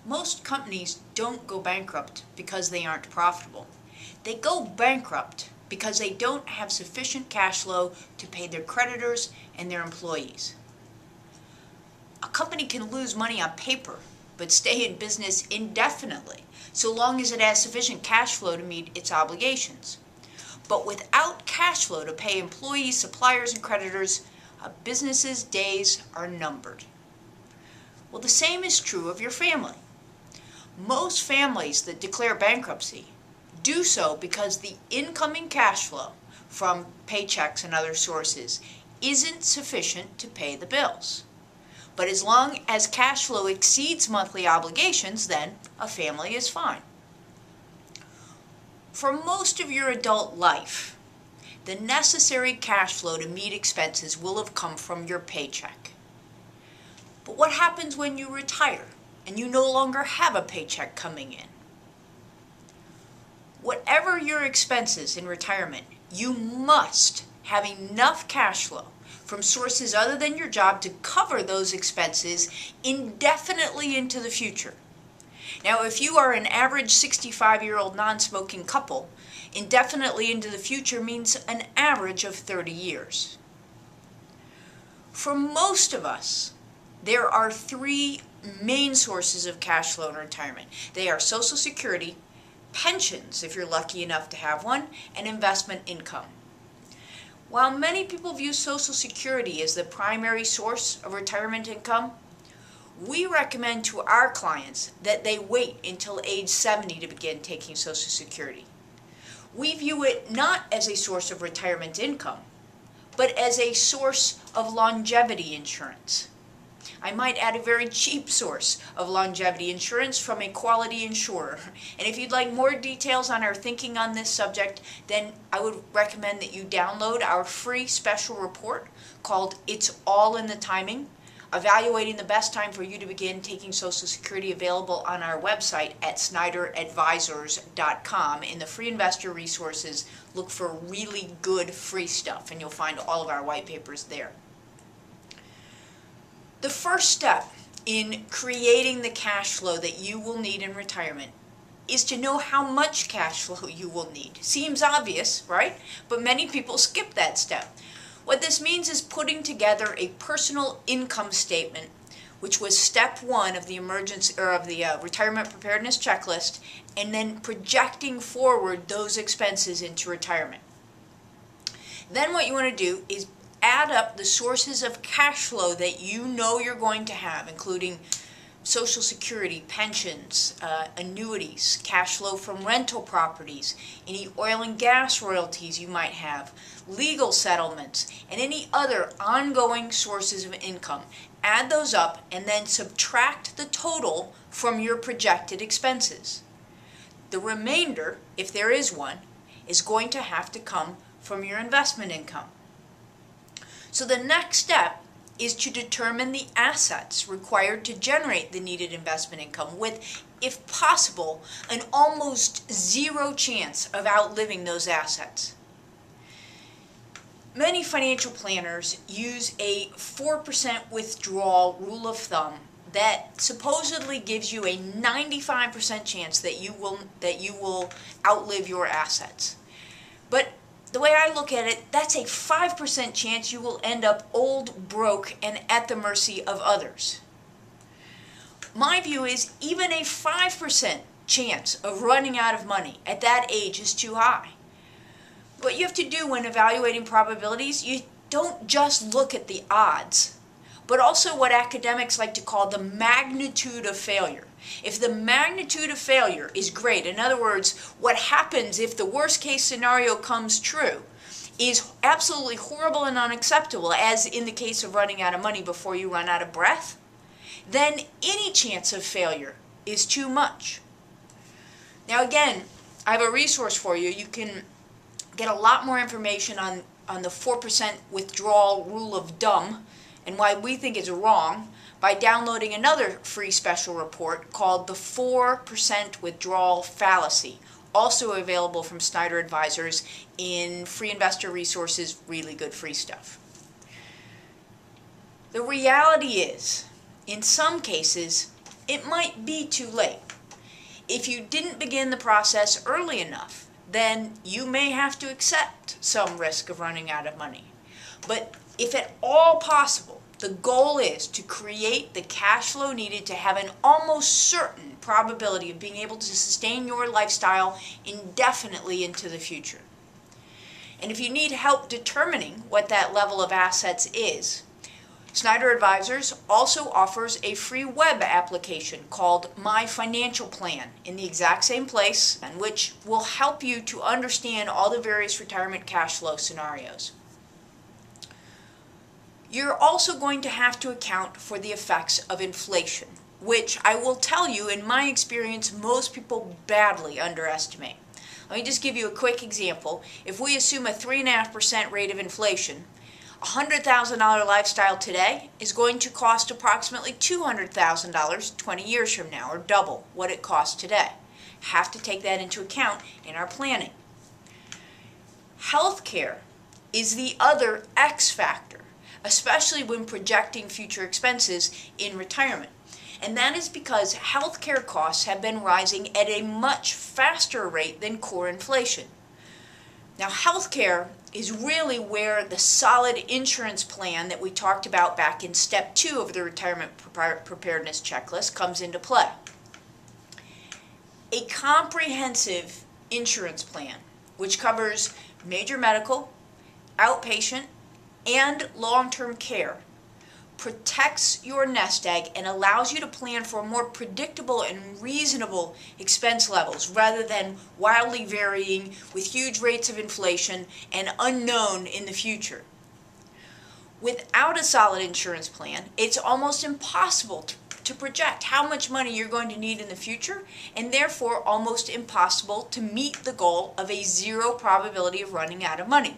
Most companies don't go bankrupt because they aren't profitable. They go bankrupt because they don't have sufficient cash flow to pay their creditors and their employees. A company can lose money on paper, but stay in business indefinitely, so long as it has sufficient cash flow to meet its obligations. But without cash flow to pay employees, suppliers, and creditors, a business's days are numbered. Well, the same is true of your family. Most families that declare bankruptcy do so because the incoming cash flow from paychecks and other sources isn't sufficient to pay the bills. But as long as cash flow exceeds monthly obligations, then a family is fine. For most of your adult life, the necessary cash flow to meet expenses will have come from your paycheck. But what happens when you retire and you no longer have a paycheck coming in? Whatever your expenses in retirement, you must have enough cash flow from sources other than your job to cover those expenses indefinitely into the future. Now, if you are an average 65-year-old non-smoking couple, indefinitely into the future means an average of 30 years. For most of us, there are three main sources of cash flow in retirement. They are Social Security, pensions, if you're lucky enough to have one, and investment income. While many people view Social Security as the primary source of retirement income, we recommend to our clients that they wait until age 70 to begin taking Social Security. We view it not as a source of retirement income, but as a source of longevity insurance. I might add a very cheap source of longevity insurance from a quality insurer. And if you'd like more details on our thinking on this subject, then I would recommend that you download our free special report called It's All in the Timing, evaluating the best time for you to begin taking Social Security, available on our website at snyderadvisors.com. In the free investor resources, look for really good free stuff, and you'll find all of our white papers there. The first step in creating the cash flow that you will need in retirement is to know how much cash flow you will need. Seems obvious, right? But many people skip that step. What this means is putting together a personal income statement, which was step one of the retirement preparedness checklist, and then projecting forward those expenses into retirement. Then what you want to do is add up the sources of cash flow that you know you're going to have, including Social Security, pensions, annuities, cash flow from rental properties, any oil and gas royalties you might have, legal settlements, and any other ongoing sources of income. Add those up and then subtract the total from your projected expenses. The remainder, if there is one, is going to have to come from your investment income. So the next step is to determine the assets required to generate the needed investment income with, if possible, an almost zero chance of outliving those assets. Many financial planners use a 4% withdrawal rule of thumb that supposedly gives you a 95% chance that you will outlive your assets. But the way I look at it, that's a 5% chance you will end up old, broke, and at the mercy of others. My view is even a 5% chance of running out of money at that age is too high. What you have to do when evaluating probabilities, you don't just look at the odds, but also what academics like to call the magnitude of failure. If the magnitude of failure is great, in other words, what happens if the worst case scenario comes true, is absolutely horrible and unacceptable, as in the case of running out of money before you run out of breath, then any chance of failure is too much. Now again, I have a resource for you. You can get a lot more information on the 4% withdrawal rule of thumb and why we think it's wrong by downloading another free special report called the 4% Withdrawal Fallacy, also available from Snyder Advisors in free investor resources, really good free stuff. The reality is, in some cases, it might be too late. If you didn't begin the process early enough, then you may have to accept some risk of running out of money. But if at all possible, the goal is to create the cash flow needed to have an almost certain probability of being able to sustain your lifestyle indefinitely into the future. And if you need help determining what that level of assets is, Snyder Advisors also offers a free web application called My Financial Plan in the exact same place, and which will help you to understand all the various retirement cash flow scenarios. You're also going to have to account for the effects of inflation, which I will tell you, in my experience, most people badly underestimate. Let me just give you a quick example. If we assume a 3.5% rate of inflation, a $100,000 lifestyle today is going to cost approximately $200,000 20 years from now, or double what it costs today. Have to take that into account in our planning. Healthcare is the other X factor, especially when projecting future expenses in retirement. And that is because healthcare costs have been rising at a much faster rate than core inflation. Now, healthcare is really where the solid insurance plan that we talked about back in step 2 of the retirement preparedness checklist comes into play. A comprehensive insurance plan, which covers major medical, outpatient, and long-term care, protects your nest egg and allows you to plan for more predictable and reasonable expense levels rather than wildly varying with huge rates of inflation and unknown in the future. Without a solid insurance plan, it's almost impossible to project how much money you're going to need in the future, and therefore almost impossible to meet the goal of a zero probability of running out of money.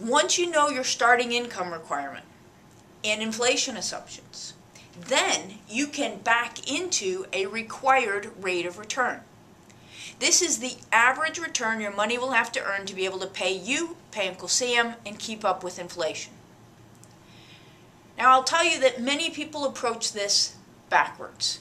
Once you know your starting income requirement and inflation assumptions, then you can back into a required rate of return. This is the average return your money will have to earn to be able to pay you, pay Uncle Sam, and keep up with inflation. Now, I'll tell you that many people approach this backwards.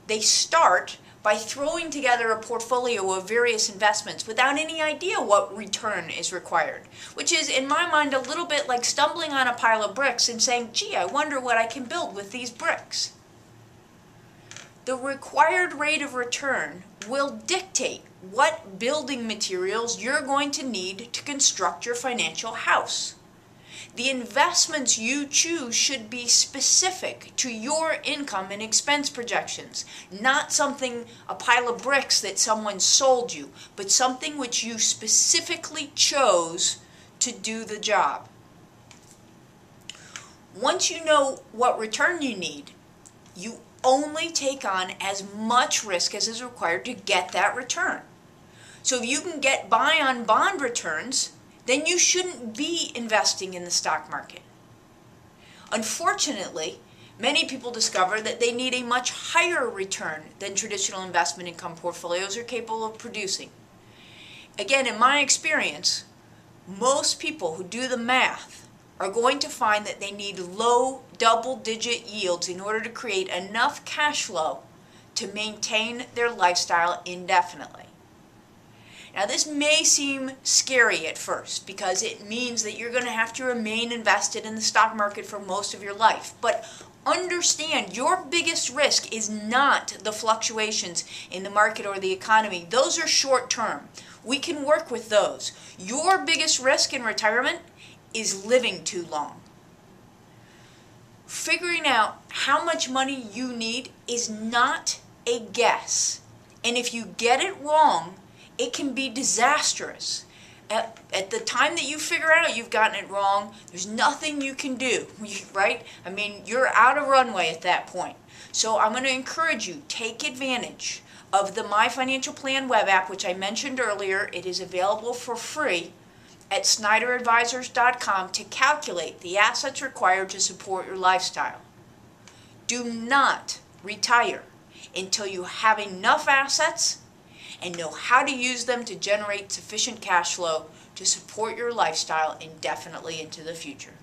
They start by throwing together a portfolio of various investments without any idea what return is required, which is, in my mind, a little bit like stumbling on a pile of bricks and saying, gee, I wonder what I can build with these bricks. The required rate of return will dictate what building materials you're going to need to construct your financial house. The investments you choose should be specific to your income and expense projections, not something, a pile of bricks that someone sold you, but something which you specifically chose to do the job. Once you know what return you need, you only take on as much risk as is required to get that return. So if you can get by on bond returns, then you shouldn't be investing in the stock market. Unfortunately, many people discover that they need a much higher return than traditional investment income portfolios are capable of producing. Again, in my experience, most people who do the math are going to find that they need low double-digit yields in order to create enough cash flow to maintain their lifestyle indefinitely. Now, this may seem scary at first because it means that you're going to have to remain invested in the stock market for most of your life. But understand, your biggest risk is not the fluctuations in the market or the economy. Those are short term. We can work with those. Your biggest risk in retirement is living too long. Figuring out how much money you need is not a guess. And if you get it wrong, it can be disastrous. At the time that you figure out you've gotten it wrong, there's nothing you can do, right? I mean, you're out of runway at that point. So I'm going to encourage you, take advantage of the My Financial Plan web app, which I mentioned earlier. It is available for free at SnyderAdvisors.com to calculate the assets required to support your lifestyle. Do not retire until you have enough assets and know how to use them to generate sufficient cash flow to support your lifestyle indefinitely into the future.